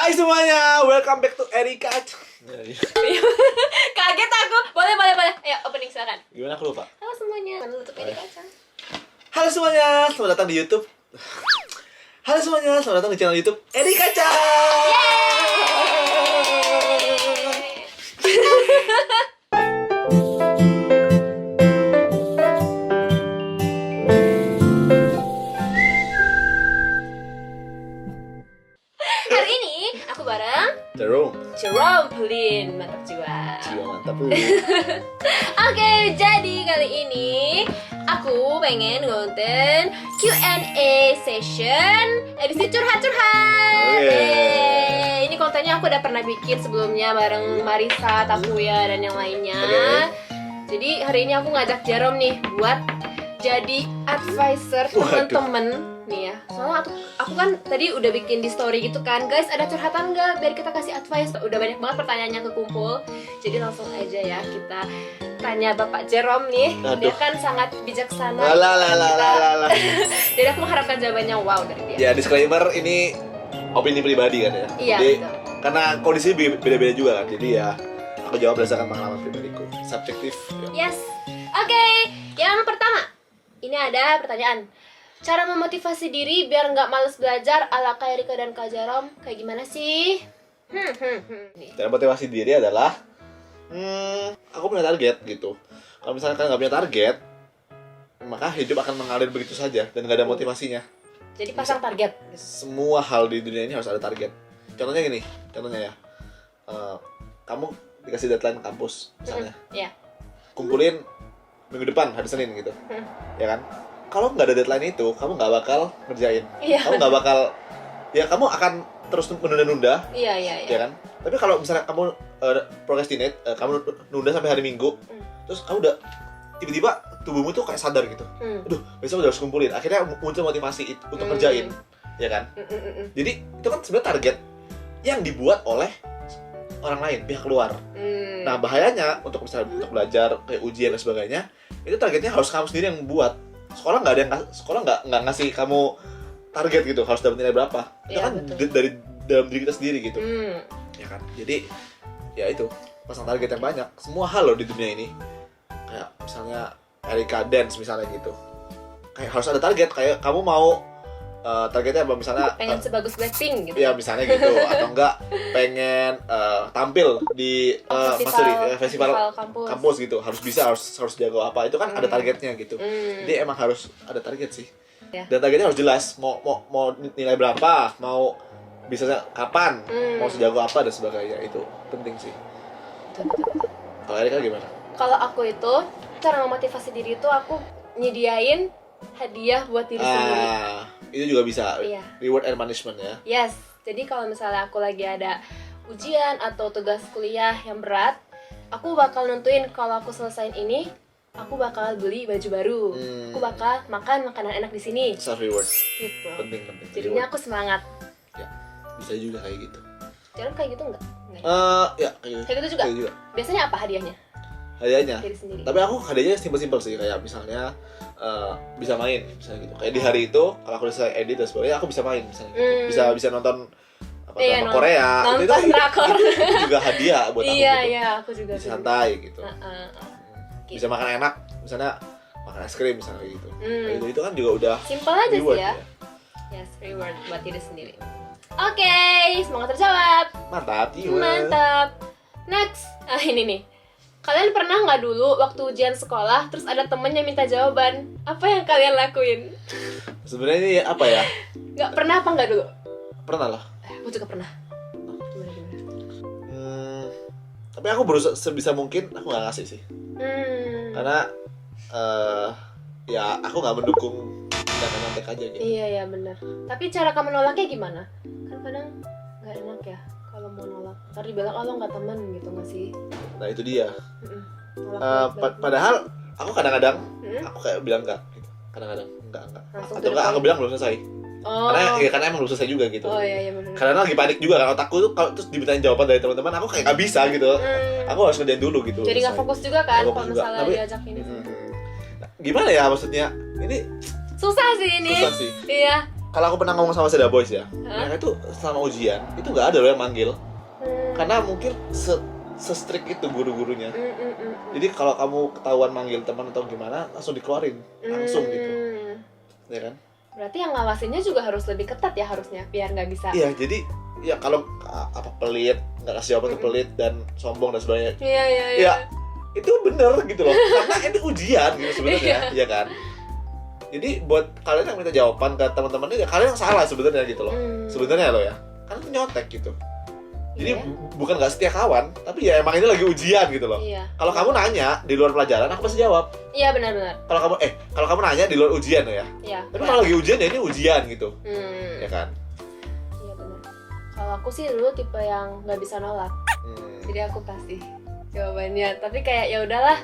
Hai semuanya, welcome back to Erika. Kaget aku. Boleh. Ayo, opening silakan. Gimana aku lupa? Halo semuanya. Tutup Erika aja. Halo semuanya, selamat datang di YouTube. Halo semuanya, selamat datang di channel YouTube Erika Kaca. Hari ini aku bareng Jerome Pelin, mantap jiwa. Mantap. Oke, jadi kali ini aku pengen ngonten Q&A session edisi curhat-curhat. Oke. Ini kontennya aku udah pernah bikin sebelumnya bareng Marisa, Takuya, dan yang lainnya. Jadi hari ini aku ngajak Jerome nih buat jadi advisor temen-temen nih ya. Soalnya aku kan tadi udah bikin di story gitu kan, guys, ada curhatan nggak biar kita kasih advice. Udah banyak banget pertanyaannya kekumpul. Jadi langsung aja ya kita tanya Bapak Jerome nih. Dia kan sangat bijaksana. Jadi aku mengharapkan jawabannya wow dari dia. Ya, disclaimer ini opini pribadi kan ya. Iya, Jadi betul. karena kondisi beda-beda juga kan. Jadi ya aku jawab berdasarkan pengalaman pribadiku. Subjektif. Ya. Yes. Oke, yang pertama. Ini ada pertanyaan. Cara memotivasi diri biar nggak males belajar ala Kak Erika dan Kak Jerome kayak gimana sih? Nih. Cara motivasi diri adalah aku punya target gitu. Kalau misalkan nggak punya target, maka hidup akan mengalir begitu saja dan nggak ada motivasinya. Jadi pasang target. Semua hal di dunia ini harus ada target. Contohnya gini, ya, kamu dikasih deadline kampus misalnya, Ya. kumpulin minggu depan hari Senin gitu, ya kan? Kalau nggak ada deadline itu, kamu nggak bakal ngerjain. Iya. Kamu nggak bakal, ya kamu akan terus menunda-nunda. Iya. Ya kan? Tapi kalau misalnya kamu procrastinate, kamu nunda sampai hari Minggu, terus kamu udah tiba-tiba tubuhmu tuh kayak sadar gitu. Aduh, besok udah harus kumpulin. Akhirnya muncul motivasi untuk kerjain, ya kan? Jadi itu kan sebenarnya target yang dibuat oleh orang lain, pihak luar. Nah, bahayanya untuk misalnya untuk belajar kayak ujian dan sebagainya, itu targetnya harus kamu sendiri yang buat. Sekolah nggak ngasih kamu target gitu, harus dapat nilai berapa. Itu kan dari dalam diri kita sendiri gitu. Ya kan? Jadi ya itu, pasang target yang banyak. Semua hal loh di dunia ini. Kayak misalnya Erika Dance misalnya gitu. Kayak harus ada target, kayak kamu mau targetnya apa misalnya Pengen sebagus Blackpink gitu. ya misalnya gitu, atau enggak pengen tampil di festival kampus gitu, harus jago apa, itu kan ada targetnya gitu. Jadi emang harus ada target sih. Dan targetnya harus jelas, mau nilai berapa, mau bisanya kapan, mau sejago apa dan sebagainya, itu penting sih. Kalau Erika gimana? Kalau aku itu cara memotivasi diri itu aku nyediain hadiah buat diri sendiri. Itu juga bisa. Iya. Reward and punishment ya. Yes. Jadi kalau misalnya aku lagi ada ujian atau tugas kuliah yang berat, aku bakal nentuin kalau aku selesain ini, aku bakal beli baju baru. Aku bakal makan makanan enak di sini. Self reward. Gitu. Penting. Jadinya aku semangat. Ya, bisa juga kayak gitu. Jangan kayak gitu enggak? Ya kayak gitu. Kayak gitu juga? Biasanya apa hadiahnya? Hadiahnya. Diri sendiri. Tapi aku hadiahnya simpel-simpel sih, kayak misalnya bisa main misalnya gitu. Kayak di hari itu kalau aku selesai edit dan sebagainya, aku bisa main misalnya gitu. Bisa nonton drama Korea. Nonton drakor. Itu juga hadiah buat aku gitu. Iya, aku juga. Bisa santai gitu. Gitu. Bisa makan enak, misalnya makan es krim misalnya gitu. Kayak itu kan juga udah simpel aja reward, sih ya. Yes, reward buat diri sendiri. Oke, semoga terjawab. Mantap, jiwa. Mantap. Next, ini nih. Kalian pernah nggak dulu waktu ujian sekolah terus ada temennya minta jawaban? Apa yang kalian lakuin? Sebenarnya ini apa ya? Nggak pernah apa nggak dulu? Pernah lah. Aku juga pernah. Gimana? Tapi aku berusaha sebisa mungkin aku nggak ngasih sih. Karena ya aku nggak mendukung tindakan nyontek aja gitu. Iya benar. Tapi cara kamu nolaknya gimana? Kan kadang nggak enak ya kalau mau nolak. Ntar dibilang lo nggak teman gitu nggak sih? Nah itu dia. Padahal aku kadang-kadang aku kayak bilang enggak gitu. Kadang-kadang enggak. langsung Atau enggak aku bilang belum selesai. Karena emang belum selesai juga gitu. Oh iya benar. Karena lagi panik juga kan otakku tuh, kalau terus dimintain jawaban dari teman-teman aku kayak nggak bisa gitu. Aku harus ngerjain dulu gitu. Jadi nggak fokus juga kan Nggak fokus kalau juga. misalnya Tapi, diajak ini. Gimana ya maksudnya? Ini Susah sih ini. susah sih. Iya. kalau aku pernah ngomong sama Seda Boys ya, mereka itu selama ujian itu nggak ada loh yang manggil, karena mungkin se-strict itu guru-gurunya. Jadi kalau kamu ketahuan manggil teman atau gimana, langsung dikeluarin, langsung gitu, ya kan? Berarti yang ngawasinnya juga harus lebih ketat ya harusnya, biar nggak bisa. Iya, jadi ya kalau apa pelit, nggak kasih jawaban tuh pelit dan sombong dan sebagainya. Iya. Ya itu bener gitu loh, karena itu ujian gitu sebenarnya, ya kan? Jadi buat kalian yang minta jawaban ke teman-teman ya kalian yang salah sebenarnya gitu loh. Sebenarnya loh ya. Kan itu nyontek gitu. Jadi bukan nggak setia kawan, tapi ya emang ini lagi ujian gitu loh. Kalau kamu nanya di luar pelajaran aku pasti jawab. Iya benar-benar. Kalau kamu nanya di luar ujian ya. Iya. Tapi kalau lagi ujian ya ini ujian gitu. Ya kan? Iya benar. Kalau aku sih dulu tipe yang nggak bisa nolak. Jadi aku kasih jawabannya. Tapi kayak ya udahlah.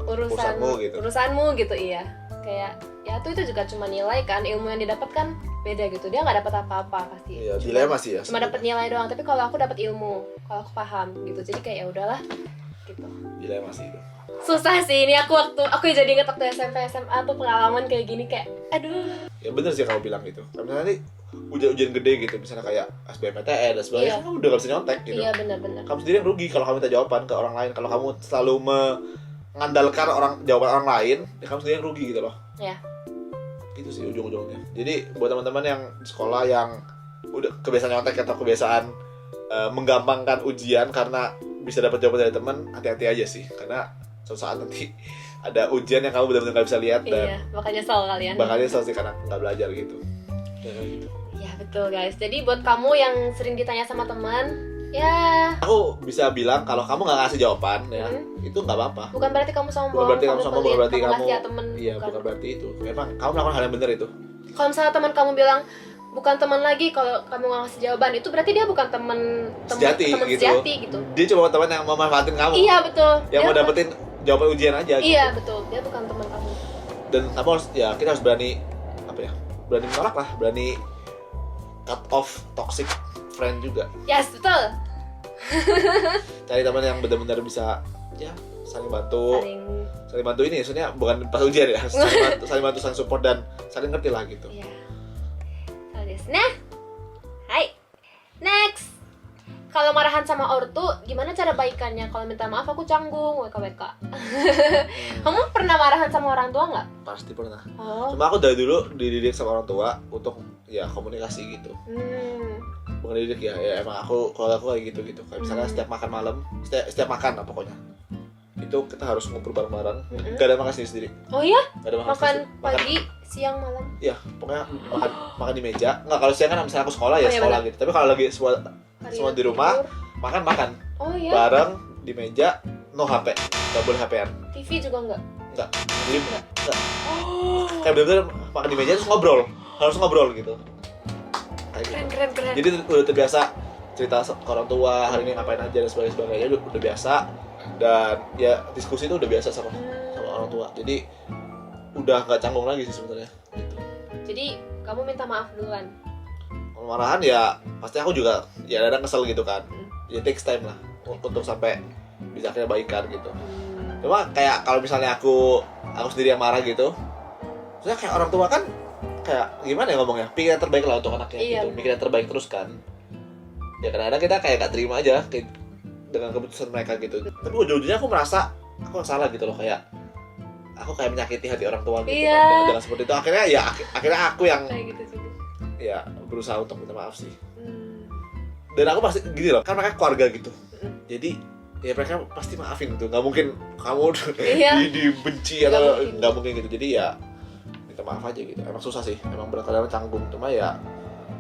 Urusanmu gitu iya. Kayak ya itu juga cuma nilai kan, ilmu yang didapat kan beda gitu, dia nggak dapat apa-apa pasti. Iya, dilema sih ya. Cuma dapat nilai doang, tapi kalau aku dapat ilmu, kalau aku paham gitu, jadi kayak ya udahlah gitu. Dilema sih itu. Susah sih ini aku jadi inget waktu SMP SMA tuh pengalaman kayak gini kayak aduh. Ya bener sih kamu bilang gitu. Karena nanti ujian gede gitu, misalnya kayak SBMPTN dan sebagainya, kamu udah gak bisa nyontek gitu. Iya benar-benar. Kamu sendiri yang rugi kalau kamu minta jawaban ke orang lain. Kalau kamu selalu mengandalkan jawaban orang lain, ya kamu sendiri yang rugi gitu loh. Iya. Itu sih ujung-ujungnya. Jadi buat teman-teman yang di sekolah yang udah kebiasaan nyontek atau kebiasaan menggampangkan ujian karena bisa dapat jawaban dari teman, hati-hati aja sih. Karena suatu saat nanti ada ujian yang kamu benar-benar gak bisa lihat dan bakal nyesel kalian. Bakal nyesel sih karena nggak belajar gitu. Ya betul guys. Jadi buat kamu yang sering ditanya sama teman, ya aku bisa bilang kalau kamu nggak ngasih jawaban ya itu nggak apa-apa. Bukan berarti kamu sombong. Bukan berarti kamu sombong, bukan berarti kamu temen, iya bukan berarti itu. Memang kamu melakukan hal yang benar itu. Kalau misalnya teman kamu bilang bukan teman lagi kalau kamu nggak ngasih jawaban, itu berarti dia bukan teman sejati gitu. Dia cuma teman yang mau manfaatin kamu. Iya betul. Yang mau dapetin jawaban ujian aja. Iya gitu. Betul. Dia bukan teman kamu. Dan kamu harus kita harus berani berani menolak lah, berani cut off toxic friend juga. Yes betul. Cari teman yang benar-benar bisa saling bantu ini maksudnya bukan pas ujian ya, saling bantu saling support dan saling ngerti lah gitu. Iya. Nah, hai. Next. Kalau marahan sama ortu, gimana cara baikannya? Kalau minta maaf aku canggung, WKWK. Kamu pernah marahan sama orang tua nggak? Pasti pernah. Cuma aku dari dulu dididik sama orang tua untuk komunikasi gitu. Bukan dididik ya emang kalau aku kayak gitu. Kayak misalnya setiap makan malam, setiap makan lah pokoknya. Itu kita harus ngumpul bareng-bareng. Gak ada makan sendiri. Oh iya? Gak ada makan pagi, siang, malam. Iya, pokoknya makan di meja. Enggak, kalau siang kan misalnya aku sekolah sekolah gitu. Tapi kalau lagi semua di rumah, makan. Oh iya? Bareng di meja, no HP. Gak boleh HP-an. TV juga enggak? Enggak. Jadi enggak. Kayak bener-bener makan di meja terus ngobrol. Harus ngobrol gitu. Keren. Jadi udah terbiasa cerita ke orang tua, hari ini ngapain aja dan sebagainya udah biasa. Dan ya diskusi itu udah biasa sama orang tua. Jadi udah nggak canggung lagi sih sebenarnya gitu. Jadi kamu minta maaf duluan. Kalau marahan ya pasti aku juga kadang kesel gitu kan. Ya takes time lah untuk sampai bisa akhirnya baikan gitu. Cuma kayak kalau misalnya aku sendiri yang marah gitu, maksudnya kayak orang tua kan kayak gimana ya ngomongnya, pikir yang terbaik lah untuk anaknya gitu, pikir yang terbaik terus kan. Ya kadang-kadang kita kayak gak terima aja dengan keputusan mereka gitu. Tapi ujung-ujungnya aku merasa aku yang salah gitu loh, kayak aku kayak menyakiti hati orang tua gitu kan. Dengan seperti itu akhirnya aku yang kayak gitu juga. Ya berusaha untuk minta maaf sih. Dan aku pasti gini loh, kan mereka keluarga gitu. Jadi ya mereka pasti maafin gitu. Nggak mungkin kamu dibenci atau nggak mungkin gitu. Jadi ya minta maaf aja gitu. Emang susah sih, emang kadang canggung. Cuma ya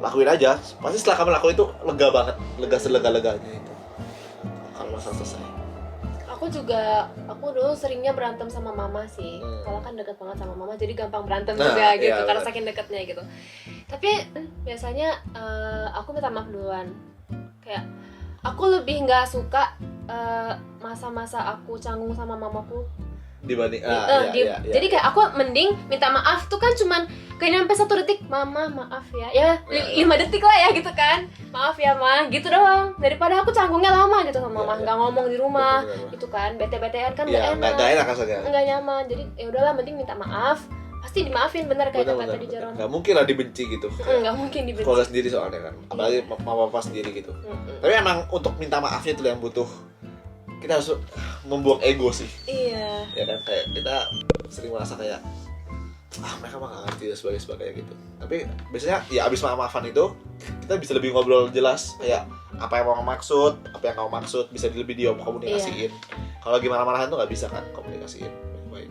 lakuin aja. Pasti setelah kamu lakuin itu lega banget, lega selega-leganya itu. Kalau masalah selesai. Aku dulu seringnya berantem sama mama sih. Kalau kan deket banget sama mama, jadi gampang berantem juga gitu. Iya, karena saking deketnya gitu. Tapi biasanya aku minta maaf duluan. Kayak aku lebih nggak suka masa-masa aku canggung sama mamaku dibanding jadi kayak aku mending minta maaf tuh kan cuman kayak nyampe 1 detik, mama maaf ya 5 detik lah ya gitu kan, maaf ya ma gitu doang, daripada aku canggungnya lama gitu sama mama, nggak ngomong di rumah gitu kan, bete-betean kan nggak enak rasanya, nggak nyaman. Jadi ya udahlah, mending minta maaf pasti dimaafin, bener kayak kata tadi Jaron. Nggak mungkin lah dibenci gitu. Nggak mungkin dibenci. Keluarga sendiri soalnya kan, apalagi mama papa sendiri gitu. Tapi emang untuk minta maafnya itu yang butuh, kita harus membuang ego sih. Iya. Ya kan, kayak kita sering merasa kayak mereka mah nggak ngerti dan sebagainya gitu. Tapi biasanya ya abis maaf-maafan itu kita bisa lebih ngobrol jelas kayak apa yang mau maksud, apa yang kamu maksud bisa lebih dikomunikasiin. Kalau lagi marah-marahan tuh nggak bisa kan komunikasiin baik-baik.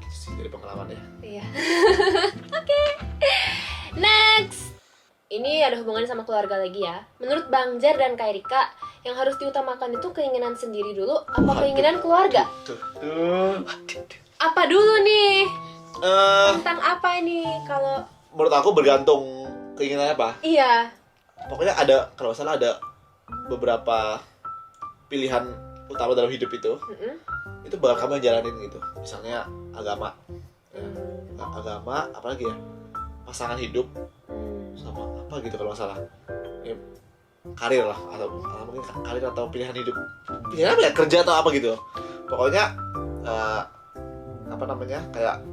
Gitu sih dari pengalaman ya. Iya. Oke. Next. Ini ada hubungannya sama keluarga lagi ya. Menurut Bang Jar dan Kak Erika, yang harus diutamakan itu keinginan sendiri dulu apa keinginan keluarga? Apa dulu nih? Tentang apa ini kalau menurut aku bergantung keinginannya apa. Iya. Pokoknya ada, kalau nggak salah ada beberapa pilihan utama dalam hidup itu. Itu bakal kamu yang jalanin gitu. Misalnya agama. Agama, apalagi ya? Pasangan hidup sama apa gitu kalau nggak salah. Ya, karir lah atau mungkin karir atau pilihan hidup. Pilihan apa ya? Kerja atau apa gitu. Pokoknya apa namanya? Kayak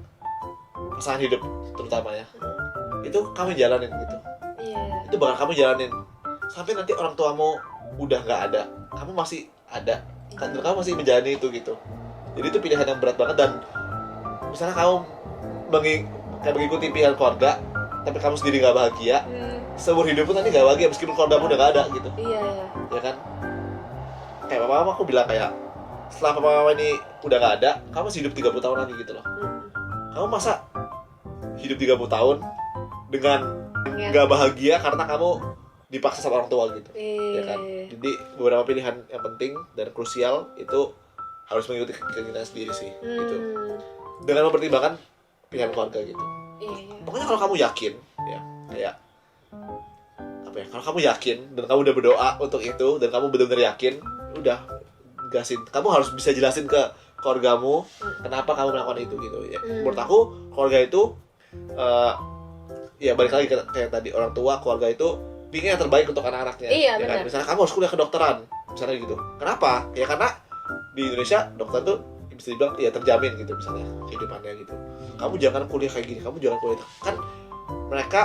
pasangan hidup terutama ya. Itu kamu jalanin gitu. Iya. Itu bakal kamu jalanin sampai nanti orang tuamu udah nggak ada, kamu masih ada kan, kamu masih menjalani itu gitu. Jadi itu pilihan yang berat banget. Dan misalnya kamu kayak mengikuti pilihan keluarga tapi kamu sendiri nggak bahagia, seumur hidup pun nanti nggak bahagia meskipun keluargamu udah nggak ada gitu. Iya. Ya kan, kayak mama aku bilang kayak setelah mama ini udah nggak ada, kamu masih hidup 30 tahun lagi gitu loh. Kamu masa hidup 30 tahun dengan nggak bahagia karena kamu dipaksa sama orang tua gitu. Ya kan. Jadi beberapa pilihan yang penting dan krusial itu harus mengikuti keinginan sendiri sih gitu. Dengan mempertimbangkan pilihan keluarga gitu. Pokoknya kalau kamu yakin ya, kayak apa ya? Kalau kamu yakin dan kamu udah berdoa untuk itu dan kamu benar-benar yakin, udah gasin. Kamu harus bisa jelasin ke keluargamu kenapa kamu melakukan itu gitu ya. Menurut aku keluarga itu ya balik lagi kayak tadi, orang tua, keluarga itu pingin yang terbaik untuk anak-anaknya. Iya, ya kan? Misalnya kamu harus kuliah kedokteran, misalnya gitu. Kenapa? Ya karena di Indonesia dokter tuh bisa dibilang ya terjamin gitu misalnya kehidupannya gitu. Kamu jangan kuliah kayak gini, kamu jangan kuliah itu. Kan mereka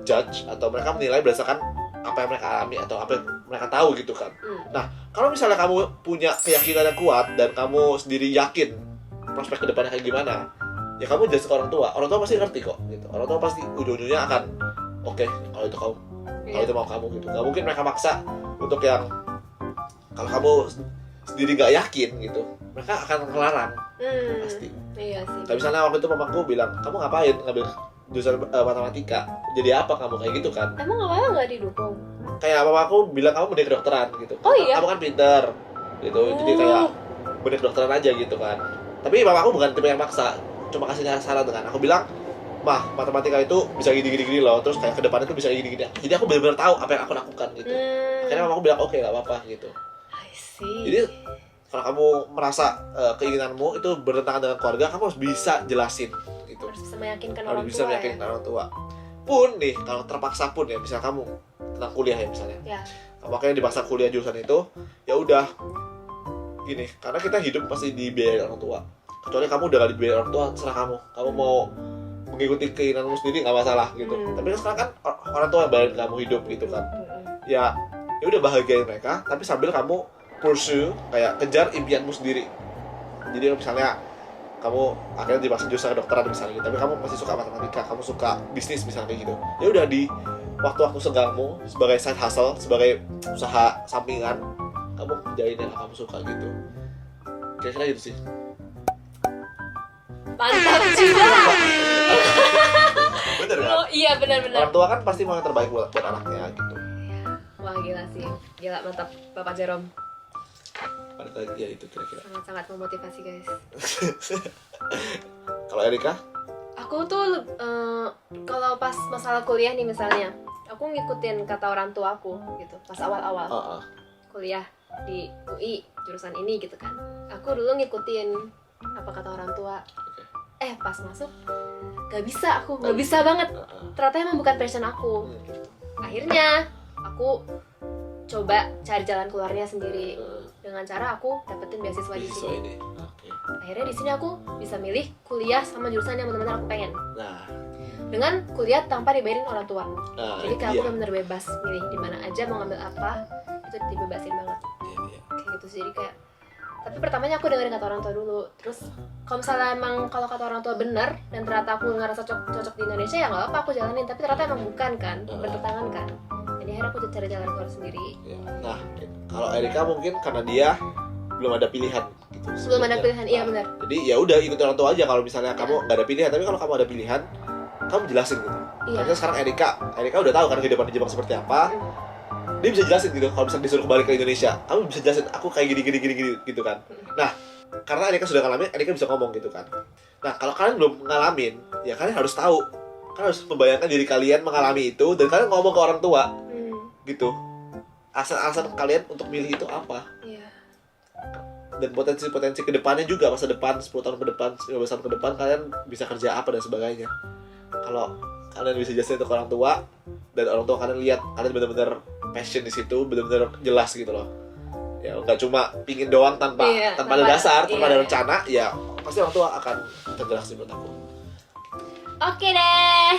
judge atau mereka menilai berdasarkan apa yang mereka alami atau apa yang mereka tahu gitu kan. Nah, kalau misalnya kamu punya keyakinan yang kuat dan kamu sendiri yakin prospek kedepannya kayak gimana, ya kamu jelasin ke orang tua pasti ngerti kok gitu. Orang tua pasti ujung-ujungnya akan oke, kalau itu kamu, kalau itu mau kamu gitu. Gak mungkin mereka maksa untuk yang kalau kamu sendiri gak yakin gitu, mereka akan ngelarang pasti. Iya sih. Tapi misalnya waktu itu mamaku bilang, kamu ngapain ngambil jurusan matematika, jadi apa kamu kayak gitu kan? Emang awalnya nggak didukung? Kayak mamaku bilang kamu benih kedokteran gitu. Oh iya? Kamu kan pinter gitu, jadi kayak benih kedokteran aja gitu kan. Tapi mamaku bukan tipe yang maksa, cuma kasih saran dengan aku bilang, mah matematika itu bisa gini loh, terus kayak kedepannya tuh bisa gini. Jadi aku benar-benar tahu apa yang aku lakukan gitu. Akhirnya mamaku bilang oke, nggak apa-apa gitu. I see. Jadi kalau kamu merasa keinginanmu itu bertentangan dengan keluarga, kamu harus bisa jelasin gitu. Harus bisa meyakinkan Harus orang bisa tua. meyakinkan orang tua. Pun nih kalau terpaksa pun ya, misalnya kamu tentang kuliah ya misalnya. Ya. Kamu akhirnya dipaksa kuliah jurusan itu, ya udah gini, karena kita hidup pasti dibiayai orang tua. Kecuali kamu udah gak dibiayai orang tua, serah kamu. Kamu mau mengikuti keinginanmu sendiri nggak masalah gitu. Tapi sekarang kan orang tua yang bayarin kamu hidup gitu kan. Ya udah bahagiain mereka, tapi sambil kamu pursue, kayak kejar impianmu sendiri. Jadi misalnya kamu akhirnya dipaksa jurusan kedokteran misalnya gitu, tapi kamu masih suka matematika, kamu suka bisnis misalnya gitu. Ya udah di waktu-waktu senggangmu sebagai side hustle, sebagai usaha sampingan, kamu kerjain yang kamu suka gitu. Kira-kira gitu sih. Mantap juga. Bener kan? Oh, iya benar-benar. Orang tua kan pasti mau yang terbaik buat anaknya gitu. Wah gila sih, gila mantap Bapak Jerome. Balik lagi ya itu kira-kira. Sangat-sangat memotivasi guys. Kalau Erika? Aku tuh kalau pas masalah kuliah nih misalnya, aku ngikutin kata orang tua aku gitu pas awal-awal kuliah di UI jurusan ini gitu kan. Aku dulu ngikutin apa kata orang tua. Pas masuk gak bisa banget. Ternyata emang bukan passion aku. Akhirnya aku coba cari jalan keluarnya sendiri dengan cara aku dapetin beasiswa di sini. Akhirnya di sini aku bisa milih kuliah sama jurusan yang benar-benar aku pengen. Nah, Dengan kuliah tanpa dibayarin orang tua. Jadi kayak aku iya. benar-benar bebas milih di mana aja mau ngambil apa, itu dibebasin banget. Iya. Kayak gitu sih. Jadi kayak tapi pertamanya aku dengerin kata orang tua dulu. Terus kalau misalnya emang kalau kata orang tua benar dan ternyata aku ngerasa cocok di Indonesia, ya nggak apa aku jalanin. Tapi ternyata emang bukan kan, bertentangan kan. Jadi akhirnya aku cari jalan keluar sendiri. Iya. Nah, kalau Erika mungkin karena dia belum ada pilihan gitu. Belum ada pilihan, iya Nah, benar. jadi ya udah ikut orang tua aja kalau misalnya kamu nggak ada pilihan. Tapi kalau kamu ada pilihan, kamu jelasin gitu. Iya. Karena sekarang Erika udah tahu kan kehidupan di Jepang seperti apa. Dia bisa jelasin gitu. Kalau misalnya disuruh kembali ke Indonesia, kamu bisa jelasin aku kayak gini gitu kan. Nah, karena Erika sudah ngalamin, Erika bisa ngomong gitu kan. Nah, kalau kalian belum ngalamin, ya kalian harus tahu. Kalian harus membayangkan diri kalian mengalami itu dan kalian ngomong ke orang tua gitu. Alasan kalian untuk milih itu apa? Iya. Dan potensi-potensi kedepannya juga, masa depan 10 tahun ke depan, 15 tahun ke depan kalian bisa kerja apa dan sebagainya. Kalau kalian bisa jelasin itu ke orang tua dan orang tua kalian lihat kalian benar-benar passion di situ, benar-benar jelas gitu loh. Ya nggak cuma pingin doang tanpa ada dasar, tanpa ada rencana, ya pasti orang tua akan tergerak sih menurut aku. Oke deh.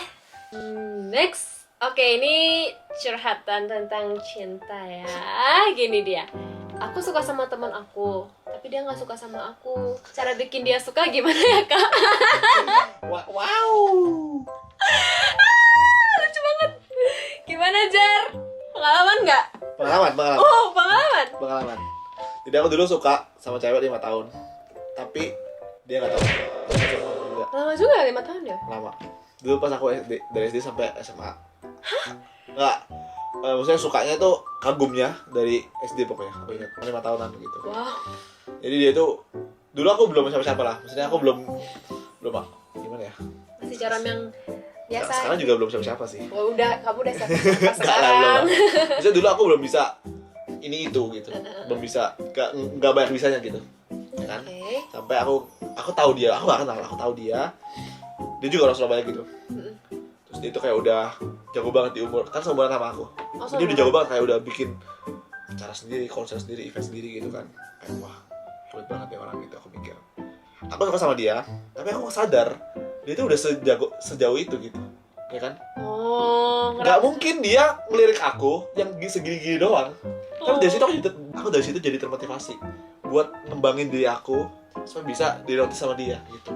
Next. Oke, ini curhatan tentang cinta ya. Gini dia. Aku suka sama teman aku, tapi dia nggak suka sama aku. Cara bikin dia suka gimana ya, Kak? Wow. Lucu banget. Gimana, Jar? Pengalaman nggak? Pengalaman. Oh, pengalaman. Jadi aku dulu suka sama cewek 5 tahun, tapi dia nggak tahu. Enggak. Lama juga 5 tahun ya? Lama. Dulu pas aku SD, dari SD sampai SMA. Enggak. Maksudnya sukanya tuh kagumnya dari SD pokoknya. Aku ingat 5 tahunan gitu. Wow. Jadi dia tuh dulu aku belum siapa-siapa lah. Maksudnya aku belum gimana ya? Masih jarum yang biasa. Sekarang juga belum siapa-siapa sih. Oh, kamu udah siapa Enggak sekarang? lah, belum. Maksudnya dulu aku belum bisa ini itu gitu. Belum bisa, enggak banyak bisanya gitu. Ya kan? Oke. Sampai aku tahu dia, aku gak kenal, aku tahu dia. Dia juga orang Surabaya gitu. Terus dia itu kayak udah jago banget di umur, kan seumuran sama aku. Dia udah jago banget, kayak udah bikin acara sendiri, konser sendiri, event sendiri gitu kan. Kayak wah, hebat banget ya orang gitu, aku mikir. Aku suka sama dia, tapi aku sadar dia tuh udah sejauh itu gitu. Ya kan? Oh, Gak mungkin dia ngelirik aku yang segini-gini doang. Tapi dari situ aku dari situ jadi termotivasi buat ngembangin diri aku supaya bisa dinotis sama dia gitu.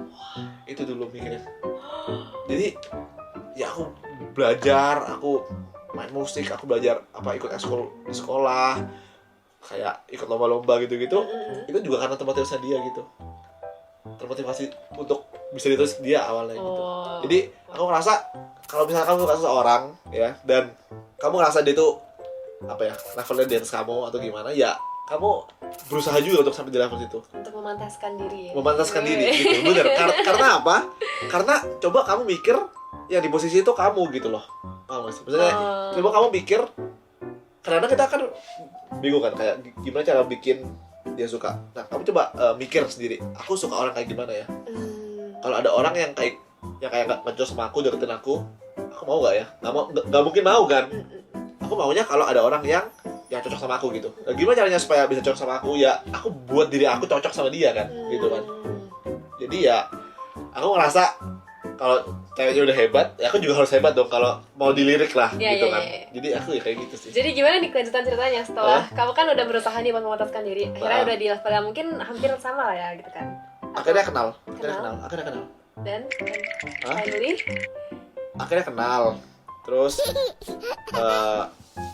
Itu dulu mikirnya. Jadi ya aku belajar, aku main musik, aku belajar ikut ekskul di sekolah, kayak ikut lomba-lomba gitu-gitu. Itu juga karena termotivasi dia gitu. Termotivasi untuk bisa ditulis dia awalnya gitu. Jadi aku ngerasa kalau misalnya kamu suka seseorang ya, dan kamu ngerasa dia tuh levelnya di atas kamu atau gimana, ya kamu berusaha juga untuk sampai di level situ. Untuk memantaskan diri. Diri gitu, bener. Karena apa? Karena coba kamu mikir yang di posisi itu kamu gitu loh. Paham gak sih? Maksudnya coba kamu pikir, karena kita kan bingung kan kayak gimana cara bikin dia suka. Nah, kamu coba mikir sendiri, aku suka orang kayak gimana ya? Kalau ada orang yang kayak gak ngejos sama aku, deketin aku mau gak ya? Gak mungkin mau kan? Aku maunya kalau ada orang yang cocok sama aku gitu. Nah, gimana caranya supaya bisa cocok sama aku? Ya aku buat diri aku cocok sama dia kan, gitu kan. Jadi ya aku ngerasa kalau ceweknya udah hebat, ya aku juga harus hebat dong kalau mau dilirik lah, gitu kan. Jadi aku ya kayak gitu sih. Jadi gimana nih kelanjutan ceritanya setelah kamu kan udah berusaha nih buat memantaskan diri, akhirnya udah di level yang mungkin hampir sama lah ya gitu kan. Akhirnya kenal. Dan finally akhirnya kenal. Terus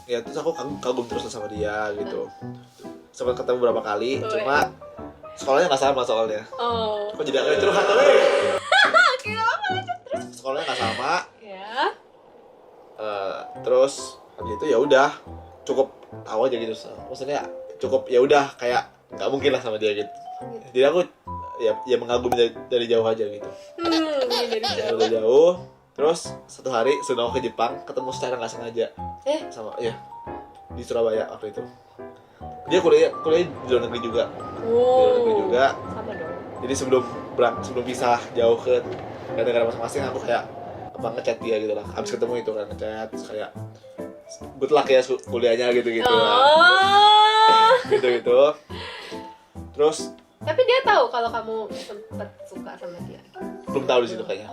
ya terus aku kagum terus sama dia gitu. Sempat ketemu beberapa kali, cuma sekolahnya nggak sama soalnya. Aku jadi agak curhat tuh. Sekolahnya nggak sama. Ya. Terus habis itu ya udah cukup tahu aja gitu. Maksudnya cukup ya udah kayak nggak mungkin lah sama dia gitu. Jadi aku ya mengagumi dari jauh aja gitu. Udah jauh. Terus satu hari sebelum aku ke Jepang ketemu secara nggak sengaja sama di Surabaya waktu itu. Dia kuliah di luar negeri juga. Sama dong. Jadi sebelum pisah jauh ke negara masing-masing, aku kayak ngechat dia gitu lah. Habis ketemu itu kan ngechat, kayak good luck ya kuliahnya gitu-gitu. Gitu. Terus Tapi dia tahu kalau kamu sempet suka sama dia. Belum tahu di situ kayaknya,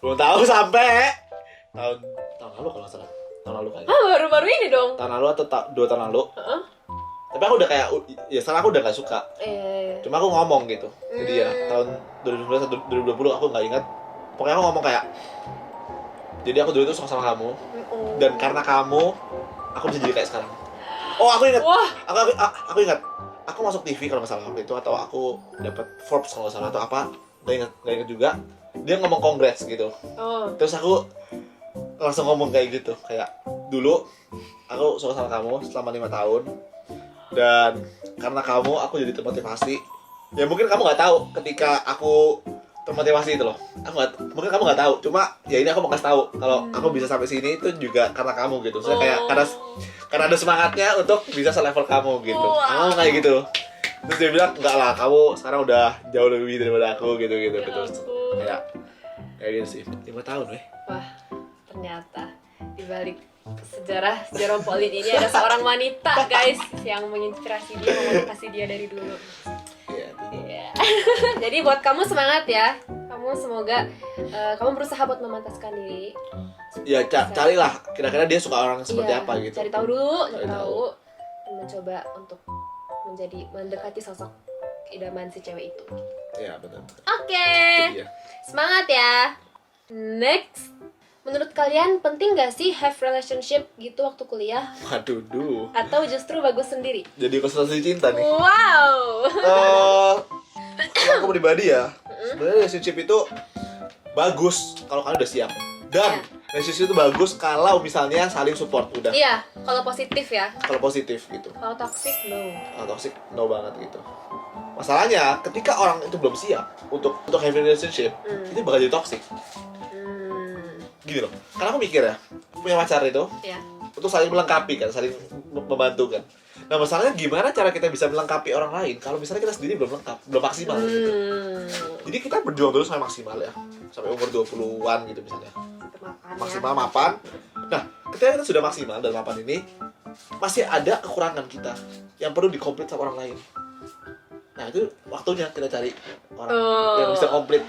belum tahu sampai tahun lalu kalau nggak salah. Tahun lalu kayaknya. Baru-baru ini dong. Tahun lalu atau 2 tahun lalu. Tapi aku udah kayak, ya sekarang aku udah gak suka. Cuma aku ngomong gitu ke dia tahun 2019 atau 2020, aku gak ingat. Pokoknya aku ngomong kayak, jadi aku dulu tuh suka sama kamu, dan karena kamu, aku bisa jadi kayak sekarang. Oh, aku ingat. Aku ingat. Aku masuk TV kalau nggak salah waktu itu, atau aku dapat Forbes kalau nggak salah, atau apa. Gak ingat juga. Dia ngomong congrats gitu. Terus aku langsung ngomong kayak gitu, kayak dulu aku suka sama kamu selama 5 tahun. Dan karena kamu, aku jadi termotivasi. Ya mungkin kamu nggak tahu ketika aku termotivasi itu loh. Mungkin kamu nggak tahu. Cuma ya ini aku mau kasih tahu kalau aku bisa sampai sini itu juga karena kamu gitu. Saya kayak karena ada semangatnya untuk bisa selevel kamu gitu. Kamu kayak gitu. Terus dia bilang enggak lah, kamu sekarang udah jauh lebih daripada aku gitu. Kayak gitu sih. 5 tahun weh. Wah, ternyata dibalik sejarah Polit ini ada seorang wanita guys yang menginspirasi dia, memotivasi dia dari dulu. Iya. Jadi buat kamu semangat ya. Kamu semoga kamu berusaha buat memantaskan diri. Ya carilah kira-kira dia suka orang seperti apa gitu. Cari tahu dulu, dan mencoba untuk mendekati sosok idaman si cewek itu. Iya, betul. Oke. Semangat ya. Next. Menurut kalian penting gak sih have relationship gitu waktu kuliah? Waduh. Atau justru bagus sendiri? Jadi konsultasi cinta nih. Wow. Kalau aku pribadi ya, sebenarnya relationship itu bagus kalau kalian udah siap. Dan relationship itu bagus kalau misalnya saling support udah. Iya, kalau positif ya. Kalau positif gitu. Kalau toxic no. Kalau toxic no banget gitu. Masalahnya ketika orang itu belum siap untuk have relationship, itu bakal jadi toxic. Gini loh, karena aku mikir ya, punya pacar itu untuk saling melengkapi kan, saling membantu kan. Nah masalahnya gimana cara kita bisa melengkapi orang lain kalau misalnya kita sendiri belum lengkap, belum maksimal gitu. Jadi kita berjuang dulu sampai maksimal ya, sampai umur 20-an gitu misalnya. Maksimal mapan. Nah ketika kita sudah maksimal dan mapan ini, masih ada kekurangan kita yang perlu dikomplit sama orang lain. Nah itu waktunya kita cari orang yang bisa komplit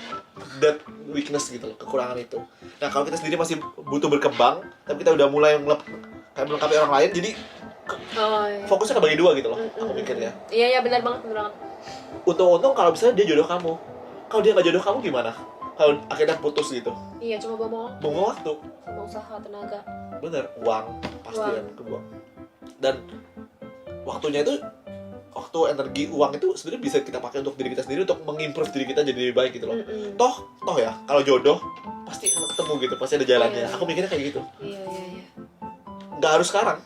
that weakness gitu loh, kekurangan itu. Nah kalau kita sendiri masih butuh berkembang, tapi kita udah mulai melengkapi orang lain, jadi fokusnya kebagi 2 gitu loh, aku mikirnya. Iya benar banget. Untung-untung kalau misalnya dia jodoh kamu, kalau dia nggak jodoh kamu gimana? Kalau akhirnya putus gitu. Iya, cuma buang waktu. Sama usaha, tenaga. Bener, uang pasti kan kebuang. Dan waktunya itu, waktu, energi, uang itu sebenarnya bisa kita pakai untuk diri kita sendiri, untuk mengimprove diri kita jadi lebih baik gitu loh. Toh ya, kalau jodoh pasti ketemu gitu, pasti ada jalannya. Aku mikirnya kayak gitu. Iya. Nggak harus sekarang,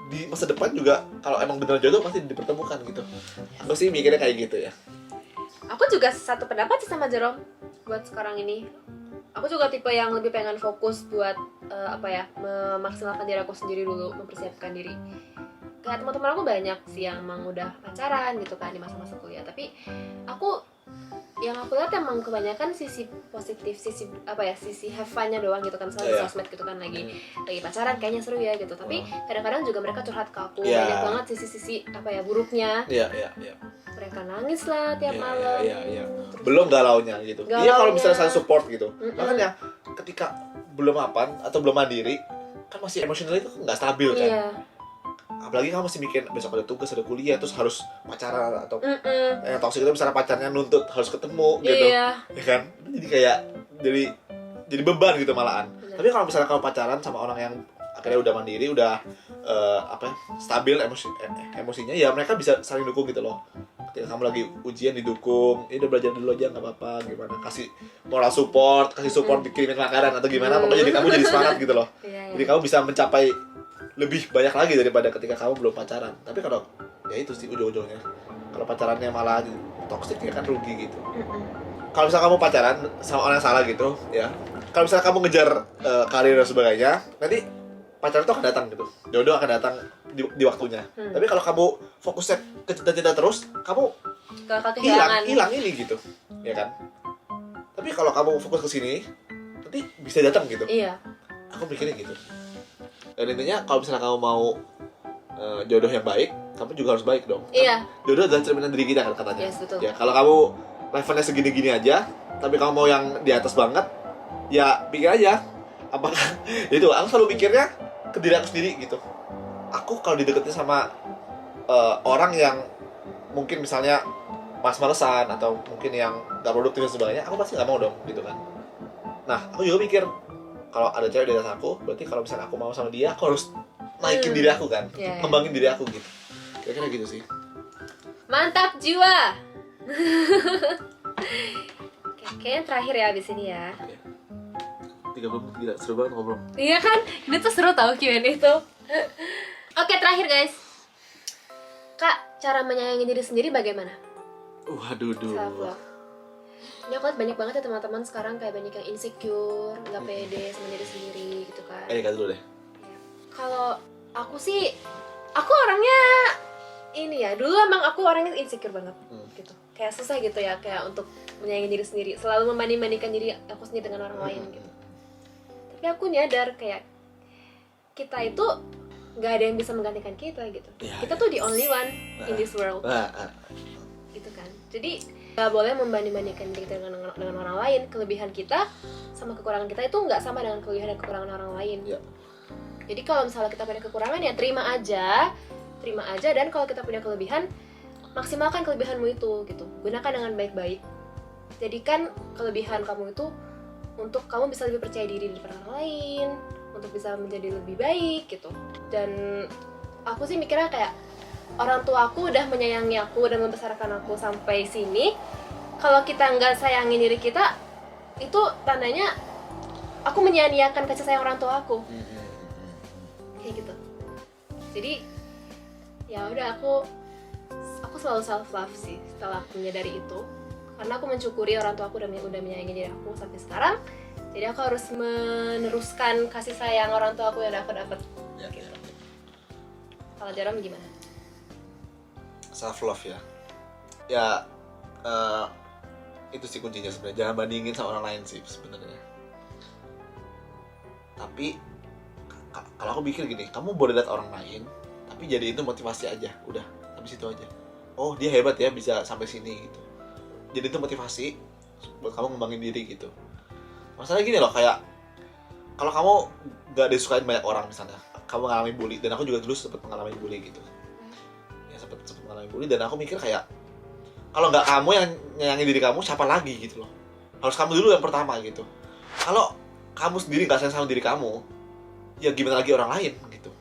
di masa depan juga kalau emang beneran jodoh pasti dipertemukan gitu. Aku sih mikirnya kayak gitu ya. Aku juga satu pendapat sih sama Jerome buat sekarang ini. Aku juga tipe yang lebih pengen fokus buat memaksimalkan diri aku sendiri dulu, mempersiapkan diri. Kayak teman-teman aku banyak sih yang emang udah pacaran gitu kan di masa-masa kuliah, tapi yang aku lihat emang kebanyakan sisi positif, sisi have fun-nya doang gitu kan, selalu di sosmed gitu kan, lagi pacaran kayaknya seru ya gitu, tapi kadang-kadang juga mereka curhat ke aku, banyak banget sisi buruknya. Mereka nangis lah tiap malam. Belum galaunya gitu. Iya kalau misalnya saling support gitu. Makanya ketika belum mapan atau belum mandiri, kan masih emosional itu nggak stabil kan. Apalagi kamu masih mikir besok ada tugas, ada kuliah, terus harus pacaran atau yang toksik itu misalnya pacarnya nuntut harus ketemu gitu, ya kan? Jadi kayak jadi beban gitu malahan. Tapi kalau misalnya kamu pacaran sama orang yang akhirnya udah mandiri, udah stabil emosinya, ya mereka bisa saling dukung gitu loh. Ketika kamu lagi ujian didukung, udah belajar dulu aja nggak apa-apa, gimana, kasih moral support, dikirimin makanan atau gimana, pokoknya jadi kamu jadi semangat gitu loh. Jadi kamu bisa mencapai lebih banyak lagi daripada ketika kamu belum pacaran. Tapi kalau ya itu sih ujung-ujungnya, kalau pacarannya malah toksik ya kan rugi gitu. Kalau misalnya kamu pacaran sama orang yang salah gitu ya, kalau misalnya kamu ngejar karir dan sebagainya, nanti pacaran itu akan datang gitu, jodoh akan datang di waktunya. Tapi kalau kamu fokusnya ke cinta-cinta terus, kamu hilang ini gitu, ya kan? Tapi kalau kamu fokus ke sini, nanti bisa datang gitu. Iya. Aku mikirnya gitu. Dan intinya kalau misalnya kamu mau jodoh yang baik, kamu juga harus baik dong. Iya. Jodoh adalah cerminan diri kita kan katanya. Yes, betul. Ya kalau kamu levelnya segini-gini aja, tapi kamu mau yang di atas banget, ya pikir aja apakah itu. Aku selalu pikirnya ke diri aku sendiri gitu. Aku kalau dideketin sama orang yang mungkin misalnya males-malesan atau mungkin yang gak produktif dan sebagainya, aku pasti gak mau dong gitu kan. Nah, aku juga mikir kalau ada cewek di atas aku, berarti kalau misalnya aku mau sama dia, aku harus naikin diri aku kan, kembangin diri aku gitu. Kira-kira gitu sih. Mantap jiwa. Kayaknya terakhir ya abis ini ya. 30 menit gila, seru banget ngobrol. Iya kan, ini tuh seru tau Q&A itu. Oke, terakhir guys. Kak, cara menyayangi diri sendiri bagaimana? Waduh, Self love. Ini aku liat banyak banget ya teman-teman sekarang kayak banyak yang insecure, nggak pede sama diri sendiri gitu kan. Kak dulu deh. Kalau aku sih, aku orangnya ini ya, dulu emang aku orangnya insecure banget gitu. Kayak susah gitu ya, kayak untuk menyayangi diri sendiri, selalu membanding-bandingkan diri aku sendiri dengan orang lain gitu. Tapi aku nyadar kayak kita itu nggak ada yang bisa menggantikan kita gitu. Kita tuh the only one in this world. Gitu kan. Jadi nggak boleh membanding-bandingkan diri kita dengan orang lain. Kelebihan kita sama kekurangan kita itu nggak sama dengan kelebihan dan kekurangan orang lain. Jadi kalau misalnya kita punya kekurangan ya terima aja dan kalau kita punya kelebihan maksimalkan kelebihanmu itu gitu. Gunakan dengan baik-baik. Jadikan kelebihan kamu itu untuk kamu bisa lebih percaya diri daripada orang lain, untuk bisa menjadi lebih baik gitu. Dan aku sih mikirnya kayak orang tua aku udah menyayangi aku dan membesarkan aku sampai sini. Kalau kita nggak sayangin diri kita, itu tandanya aku menyia-nyiakan kasih sayang orang tua aku. Kayak gitu. Jadi ya udah aku selalu self love sih setelah aku menyadari itu. Karena aku mensyukuri orang tua aku udah menyayangi diri aku sampai sekarang. Jadi aku harus meneruskan kasih sayang orang tua aku yang aku dapat. Gitu. Kalau Jerome gimana? Self love ya. Ya itu sih kuncinya sebenarnya. Jangan bandingin sama orang lain sih sebenarnya. Tapi kalau aku pikir gini, kamu boleh lihat orang lain, tapi jadi itu motivasi aja. Udah, habis itu aja. Oh, dia hebat ya bisa sampai sini gitu. Jadi itu motivasi buat kamu ngembangin diri gitu. Masalahnya gini loh, kayak kalau kamu gak disukain banyak orang misalnya, kamu ngalami bully, dan aku juga dulu sempat mengalami bully gitu. Ya sempat mengalami bully, dan aku mikir kayak kalau nggak kamu yang nyayangi diri kamu, siapa lagi gitu loh. Harus kamu dulu yang pertama gitu. Kalau kamu sendiri nggak sayang sama diri kamu, ya gimana lagi orang lain gitu,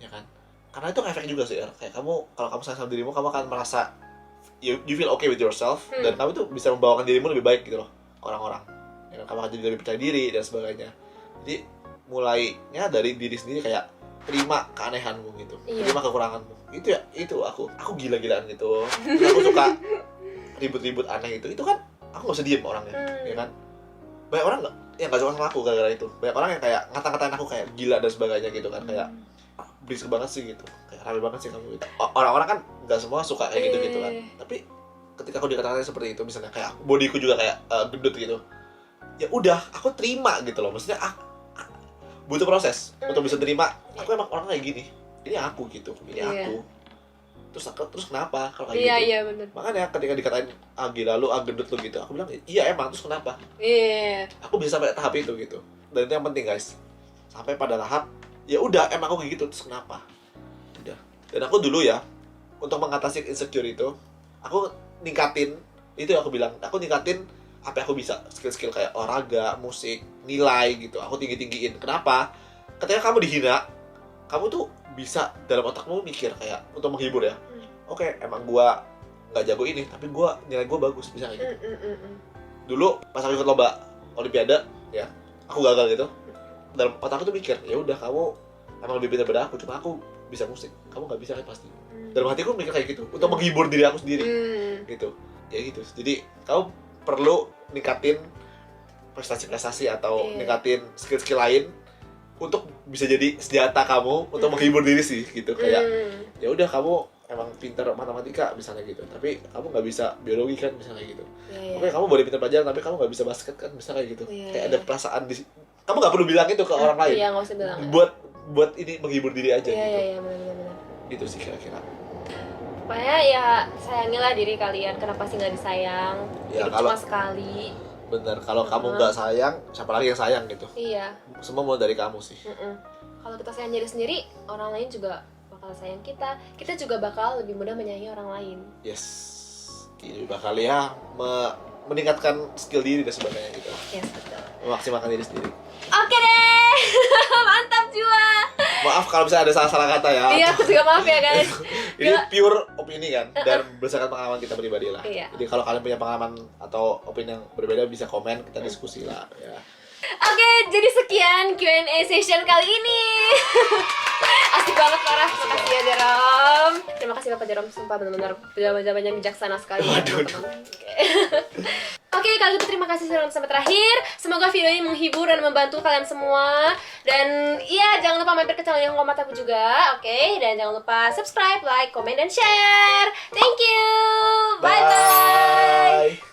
ya kan? Karena itu efek juga sih ya. Kayak kamu, kalau kamu sayang sama dirimu, kamu akan merasa you feel okay with yourself, dan kamu tuh bisa membawakan dirimu lebih baik gitu loh ke orang-orang. Ya, kamu akan jadi lebih percaya diri dan sebagainya. Jadi mulainya dari diri sendiri, kayak terima keanehanmu gitu, terima kekuranganmu. Itu ya, itu aku gila-gilaan gitu. Terus aku suka ribut-ribut aneh itu kan aku nggak usah diem orangnya, ya kan? Banyak orang nggak suka sama aku gara-gara itu. Banyak orang yang kayak ngata-ngatain aku kayak gila dan sebagainya gitu kan, kayak berisik banget sih gitu, kayak rame banget sih kamu gitu. Orang-orang kan nggak semua suka kayak gitu kan. Tapi ketika aku dikata-katain seperti itu, misalnya kayak bodiku juga kayak gendut gitu, ya udah aku terima gitu loh. Maksudnya butuh proses untuk bisa terima. Aku emang orang kayak gini, ini aku gitu, ini aku. Terus kenapa kalau kayak gitu? Iya benar. Makanya ketika dikatain gila lu, gendut lu gitu, aku bilang iya emang, terus kenapa? Aku bisa sampai tahap itu gitu. Dan itu yang penting guys, sampai pada tahap ya udah emang aku kayak gitu, terus kenapa? Udah. Dan aku dulu ya, untuk mengatasi insecure itu, aku ningkatin itu yang aku bilang, aku ningkatin apa yang aku bisa, skill-skill kayak olahraga, musik, nilai gitu, aku tinggi-tinggiin. Kenapa? Ketika kamu dihina, kamu tuh bisa dalam otakmu mikir kayak untuk menghibur ya. Oke, emang gua nggak jago ini, tapi nilai gua bagus, bisa kayak gitu. Dulu pas aku ikut lomba olimpiade ya, aku gagal gitu. Dalam otak aku tuh mikir, ya udah kamu emang lebih pintar daripada aku, cuma aku bisa musik, kamu nggak bisa kan pasti. Dalam hati aku mikir kayak gitu untuk menghibur diri aku sendiri gitu. Ya gitu. Jadi kamu perlu ningkatin prestasi-prestasi atau ningkatin skill-skill lain untuk bisa jadi senjata kamu untuk menghibur diri sih gitu. Kayak ya udah kamu emang pintar matematika misalnya gitu, tapi kamu nggak bisa biologi kan misalnya gitu. Oke, kamu boleh pintar pelajaran tapi kamu nggak bisa basket kan misalnya gitu. Kayak ada perasaan di, kamu nggak perlu bilang itu ke orang lain. Iya, nggak usah bilang. Buat ini menghibur diri aja gitu. Iya benar. Gitu sih kira-kira. Pokoknya ya sayangilah diri kalian. Kenapa sih nggak disayang? Ya, Hidup cuma sekali. Bener, kalau kamu nggak sayang, siapa lagi yang sayang gitu? Iya. Semua mau dari kamu sih. Kalau kita sayang diri sendiri, orang lain juga bakal sayang kita. Kita juga bakal lebih mudah menyayangi orang lain. Yes. Jadi bakal ya meningkatkan skill diri dan sebagainya gitu. Yes, betul. Memaksimalkan diri sendiri. Oke deh. Mantap Jua. Maaf kalau misalnya ada salah-salah kata ya. Iya, aku juga maaf ya guys. Ini pure opini kan dan berdasarkan pengalaman kita pribadi lah. Iya. Jadi kalau kalian punya pengalaman atau opini yang berbeda bisa komen, kita diskusi lah ya. Oke, jadi sekian Q&A session kali ini. Asik banget parah. Makasih ya Jerome. Terima kasih Bapak Jerome, sumpah benar-benar jawabannya bijaksana sekali. Waduh. Oke, kalau gitu terima kasih sudah nonton sampai terakhir. Semoga video ini menghibur dan membantu kalian semua. Dan iya, jangan lupa mampir ke channel yang Komat aku juga. Oke, dan jangan lupa subscribe, like, comment, dan share. Thank you. Bye-bye.